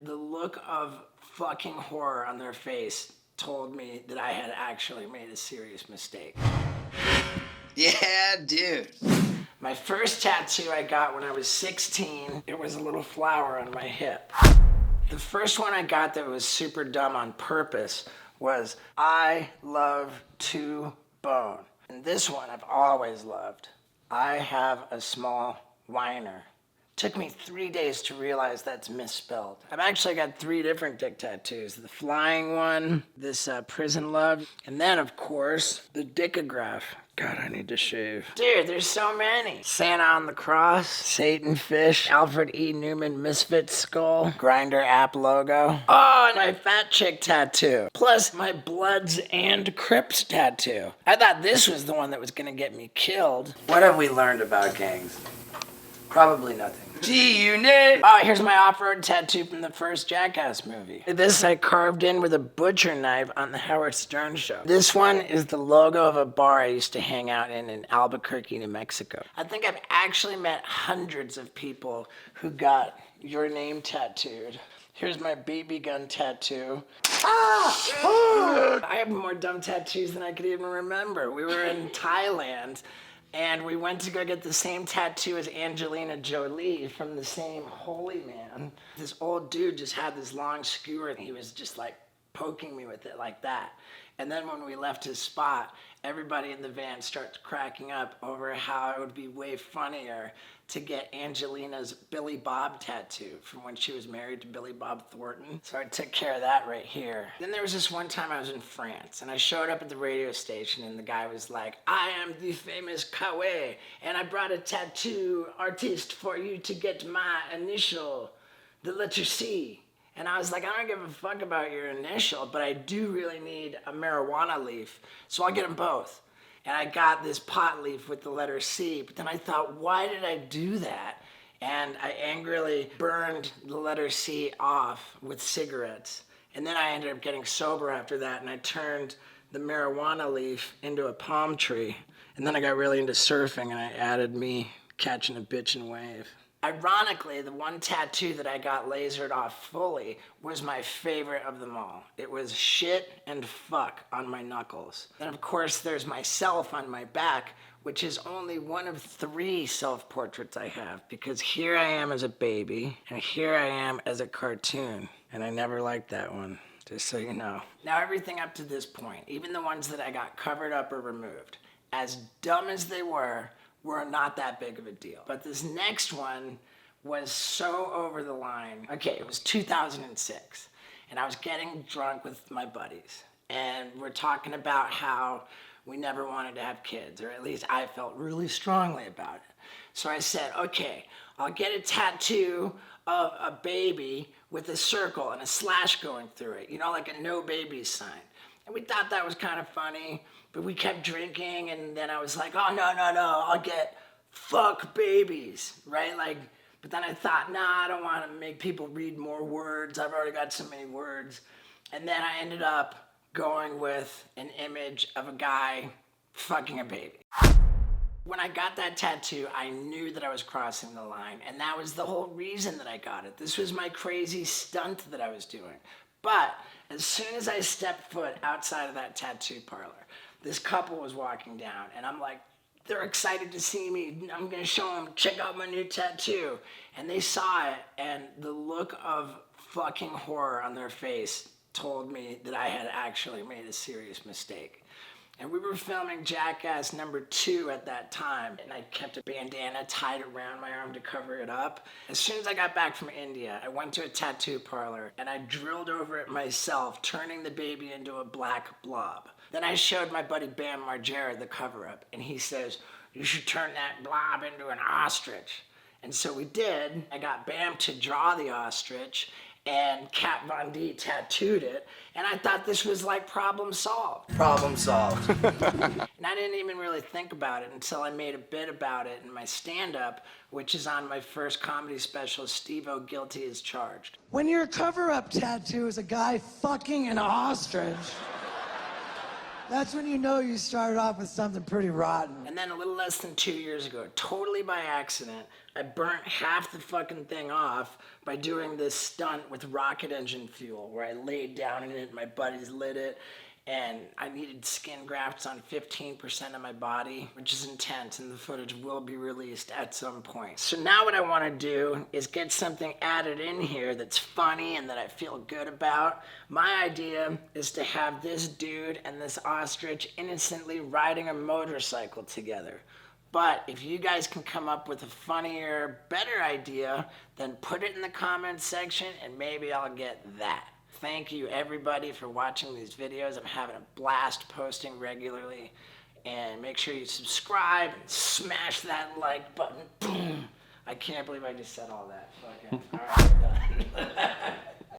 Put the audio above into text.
The look of fucking horror on their face told me that I had actually made a serious mistake. Yeah, dude. My first tattoo I got when I was 16, it was a little flower on my hip. The first one I got that was super dumb on purpose was I love to bone. And this one I've always loved. I have a small whiner. Took me 3 days to realize that's misspelled. I've actually got 3 different dick tattoos. The flying one, this prison love, and then of course, the dickograph. God, I need to shave. Dude, there's so many. Santa on the cross, Satan fish, Alfred E. Newman Misfit skull, Grindr app logo. Oh, and my fat chick tattoo. Plus my Bloods and Crips tattoo. I thought this was the one that was gonna get me killed. What have we learned about gangs? Probably nothing. G-Unit! Oh, here's my off-road tattoo from the first Jackass movie. This I carved in with a butcher knife on the Howard Stern show. This one is the logo of a bar I used to hang out in Albuquerque, New Mexico. I think I've actually met hundreds of people who got your name tattooed. Here's my baby gun tattoo. I have more dumb tattoos than I could even remember. We were in Thailand, and we went to go get the same tattoo as Angelina Jolie from the same Holy Man. This old dude just had this long skewer and he was just like poking me with it like that. And then when we left his spot, everybody in the van starts cracking up over how it would be way funnier to get Angelina's Billy Bob tattoo from when she was married to Billy Bob Thornton. So I took care of that right here. Then there was this one time I was in France and I showed up at the radio station and the guy was like, I am the famous Kawe and I brought a tattoo artist for you to get my initial, the letter C. And I was like, I don't give a fuck about your initial, but I do really need a marijuana leaf, so I'll get them both. And I got this pot leaf with the letter C, but then I thought, why did I do that? And I angrily burned the letter C off with cigarettes. And then I ended up getting sober after that, and I turned the marijuana leaf into a palm tree. And then I got really into surfing, and I added me catching a bitch and wave. Ironically, the one tattoo that I got lasered off fully was my favorite of them all. It was shit and fuck on my knuckles. And of course, there's myself on my back, which is only one of 3 self-portraits I have, because here I am as a baby, and here I am as a cartoon. And I never liked that one, just so you know. Now, everything up to this point, even the ones that I got covered up or removed, as dumb as they were not that big of a deal. But this next one was so over the line. Okay, it was 2006, and I was getting drunk with my buddies, and we're talking about how we never wanted to have kids, or at least I felt really strongly about it. So I said, okay, I'll get a tattoo of a baby with a circle and a slash going through it, you know, like a no babies sign. And we thought that was kind of funny, but we kept drinking, and then I was like, oh, no, I'll get fuck babies, right? Like, but then I thought, nah, I don't want to make people read more words. I've already got so many words. And then I ended up going with an image of a guy fucking a baby. When I got that tattoo, I knew that I was crossing the line, and that was the whole reason that I got it. This was my crazy stunt that I was doing. But as soon as I stepped foot outside of that tattoo parlor, this couple was walking down, and I'm like, they're excited to see me. I'm gonna show them, check out my new tattoo. And they saw it, and the look of fucking horror on their face told me that I had actually made a serious mistake. And we were filming Jackass #2 at that time, and I kept a bandana tied around my arm to cover it up. As soon as I got back from India, I went to a tattoo parlor, and I drilled over it myself, turning the baby into a black blob. Then I showed my buddy Bam Margera the cover-up, and he says, you should turn that blob into an ostrich. And so we did. I got Bam to draw the ostrich, and Kat Von D tattooed it, and I thought this was like problem solved. Problem solved. And I didn't even really think about it until I made a bit about it in my stand-up, which is on my first comedy special, Steveo, Guilty as Charged. When your cover-up tattoo is a guy fucking an ostrich, That's when you know you started off with something pretty rotten. And then a little less than 2 years ago, totally by accident, I burnt half the fucking thing off by doing this stunt with rocket engine fuel where I laid down in it, my buddies lit it, and I needed skin grafts on 15% of my body, which is intense, and the footage will be released at some point. So now what I want to do is get something added in here that's funny and that I feel good about. My idea is to have this dude and this ostrich innocently riding a motorcycle together. But if you guys can come up with a funnier, better idea, then put it in the comments section and maybe I'll get that. Thank you everybody for watching these videos. I'm having a blast posting regularly. And make sure you subscribe and smash that like button. Boom. I can't believe I just said all that. Fucking, all right, I'm done.